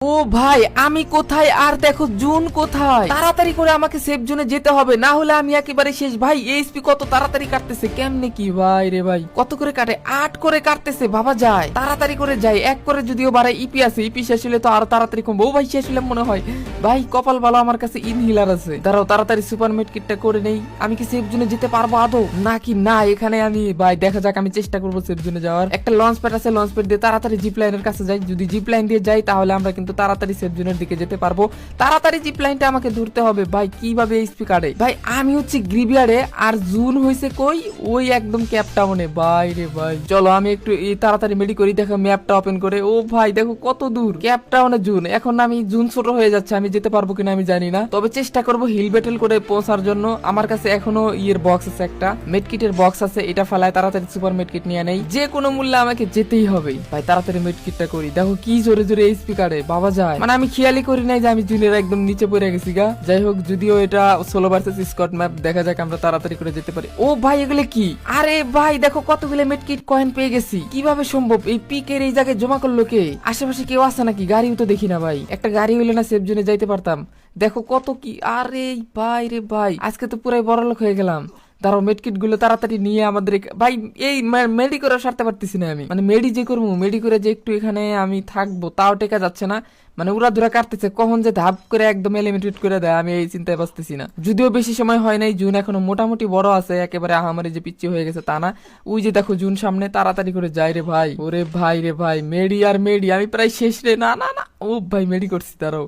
ও ভাই আমি কোথায় আর দেখো জুন কোথায়, তাড়াতাড়ি করে আমাকে সেফ জোনে যেতে হবে, না হলে আমি একেবারে শেষ। ভাই এইচপি কত তাড়াতাড়ি কাটতেছে, কেমনে কি ভাই রে ভাই, কত করে কাটে? 8 করে কাটতেছে, ভাবা যায়। তাড়াতাড়ি করে যাই, 1 করে যদিও বাড়ায়। ইপি আছে, ইপি শেষ হলে তো আরো তাড়াতাড়ি কমবো। ও ভাই শেষ হলে মনে হয়। ভাই কপাল ভালো, আমার কাছে ইনহিলার আছে। দাঁড়াও তাড়াতাড়ি সুপার মেড কিটটা করে নেই। আমি কি সেফ জোনে যেতে পারবো আদৌ নাকি না? এখানে আমি ভাই দেখা যাক, আমি চেষ্টা করবো সেফ জোনে যাওয়ার। একটা লঞ্চ প্যাড আছে, লঞ্চ প্যাড দিয়ে তাড়াতাড়ি জিপ লাইনের কাছে যাই। যদি জিপ লাইন দিয়ে যাই তাহলে আমরা কিন্তু তাড়াতাড়ি সেফ জোনের দিকে যেতে পারবো। তাড়াতাড়ি জিপ লাইনটা আমাকে ধরতে হবে। ভাই কিভাবে এইচপি কাটে? ভাই আমি হচ্ছে গ্রিভিয়ারে, আর জুন হইছে কই? ওই একদম ক্যাপটাউনে। ভাই রে ভাই চলো আমি একটু এই তাড়াতাড়ি মেডি করি। দেখো ম্যাপটা ওপেন করে, ও ভাই দেখো কত দূর ক্যাপটাউনে জুন। এখন আমি জুন ছোট হয়ে যাচ্ছে, আমি যেতে পারবো কিনা আমি জানি না, তবে চেষ্টা করবো হিল ব্যাটেল করে পৌঁছার জন্য। আমার কাছে এখনো ইয়ের বক্স আছে, একটা মেডকিটের বক্স আছে, এটা ফেলায় তাড়াতাড়ি সুপার মেডকিট নিয়ে নেই। যে কোনো মূল্যে আমাকে যেতেই হবে। ভাই তাড়াতাড়ি মেডকিটটা করি। দেখো কি জোরে জোরে এইচপি কাটে, বাবা যায়। মানে আমি খেয়ালই করি নাই যে আমি জুনের একদম নিচে পড়ে গেছি গা। যাই হোক, যদিও এটা সোলো ভার্সেস স্কট ম্যাপ, দেখা যাক আমরা তাড়াতাড়ি করে যেতে পারি। ও ভাই এগুলো কি? আরে ভাই দেখো কতগুলো মেডকিট কয়েন পেয়ে গেছি। কিভাবে সম্ভব? এই পিকের এই জায়গায় জমা করলো কে? আশেপাশে কেউ আছে নাকি? গাড়িও তো দেখি না ভাই। একটা গাড়ি হইলে না সেফ জোনে যাইতে পারতাম। দেখো কত কি। আরে ভাই রে ভাই, আজকে তো পুরাই বড়লোক হয়ে গেলাম। ধরো মেডকিট গুলো তাড়াতাড়ি নিয়ে আমাদের ভাই এই মেডি করে সারতে পারতেছি না আমি। মানে মেডি যে করবো, মেডি করে যে একটু এখানে আমি থাকবো তাও টেকা যাচ্ছে না। মানে উড়া ধুরা কাটতেছে, কখন যে ধাপ করে একদম এলিমিনেট করে দেয় আমি এই চিন্তায় বাঁচতেছি না। যদিও বেশি সময় হয় নাই, জুন এখনো মোটামুটি বড় আছে, একেবারে আহামারি যে পিচ্ছি হয়ে গেছে তা না। ওই যে দেখো জুন সামনে, তাড়াতাড়ি করে যাই রে ভাই। ওরে ভাই রে ভাই, মেডি আর মেডি, আমি প্রায় শেষ রে। না না না, ও ভাই মেডি করছি তারাও।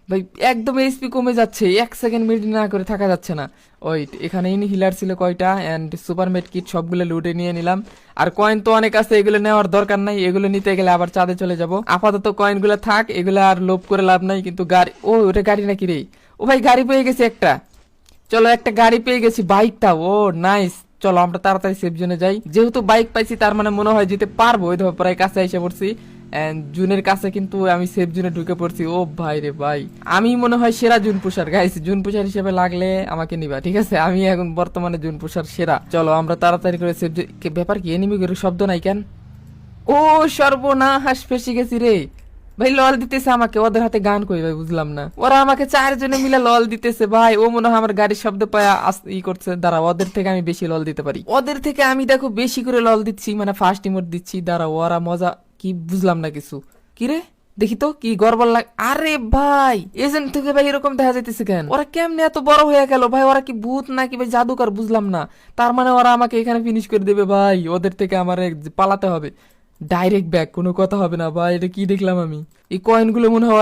ভাই একদম এইচপি কমে যাচ্ছে, 1 সেকেন্ড মেডি না করে থাকা যাচ্ছে না। ওই এখানে হিলার ছিল কয়টা, এন্ড সুপার মেড কিট সবগুলো লুটে নিয়ে নিলাম। আর কয়েন তো অনেক আছে, এগুলো নেওয়ার দরকার নাই। এগুলো নিতে গেলে আবার চাঁদে চলে যাব। আপাতত কয়েন গুলো থাক, এগুলো আর লোভ করে লাভ নাই। কিন্তু গাড়ি, ও ওটা গাড়ি নাকি রে? ও ভাই গাড়ি পেয়ে গেছি একটা। চলো একটা গাড়ি পেয়ে গেছি, বাইকটা। ও নাইস, চলো আমরা তাড়াতাড়ি সেফ জোনে যাই। যেহেতু বাইক পাইছি তার মানে মনে হয় যেতে পারবো। ওই ধর প্রায় কাছে এসে পড়ছি, এন্ড জুনের কাছে কিন্তু আমি সেফ জোনে ঢুকে পড়ছি। ও ভাই রে ভাই, আমি মনে হয় সেরা জুন পুষার। গাইস জুন পুষার হিসেবে লাগলে আমাকে নিবা, ঠিক আছে? আমি এখন বর্তমানে জুন পুষার সেরা। চলো আমরা তাড়াতাড়ি করে সেফ। ব্যাপার কি, এনিমি করে শব্দ নাই কেন? ও সর্বনাশ, ফেসে গেছি রে। ভাই লল দিতেছে আমাকে, ওদের হাতে গান কই ভাই বুঝলাম না। ওরা আমাকে 4 জনে মিলে লল দিতেছে ভাই। ও মনে হয় আমার গাড়ির শব্দ পায়া ই করছে। দাঁড়া, ওদের থেকে আমি বেশি লল দিতে পারি। ওদের থেকে আমি দেখো বেশি করে লল দিচ্ছি, মানে ফার্স্ট ইমোট দিচ্ছি। দাঁড়া, ওরা মজা কি বুঝলাম না কিছু। কি রে দেখি তো কি গড়বড় লাগ। আরে ভাই এজেন্ট থেকে ভাই এরকম দেখা যাইতেছে কেন? ওরা কেমনে এত বড় হয়ে গেল ভাই? ওরা কি ভূত নাকি ভাই জাদুকর বুঝলাম না। তার মানে ওরা আমাকে এখানে ফিনিশ করে দেবে ভাই। ওদের থেকে আমার পালাতে হবে ডাইরেক্ট ব্যাক, কোনো কথা হবে না ভাই। এটা কি দেখলাম আমি? এই কয়েনগুলো মনে হয় ওরা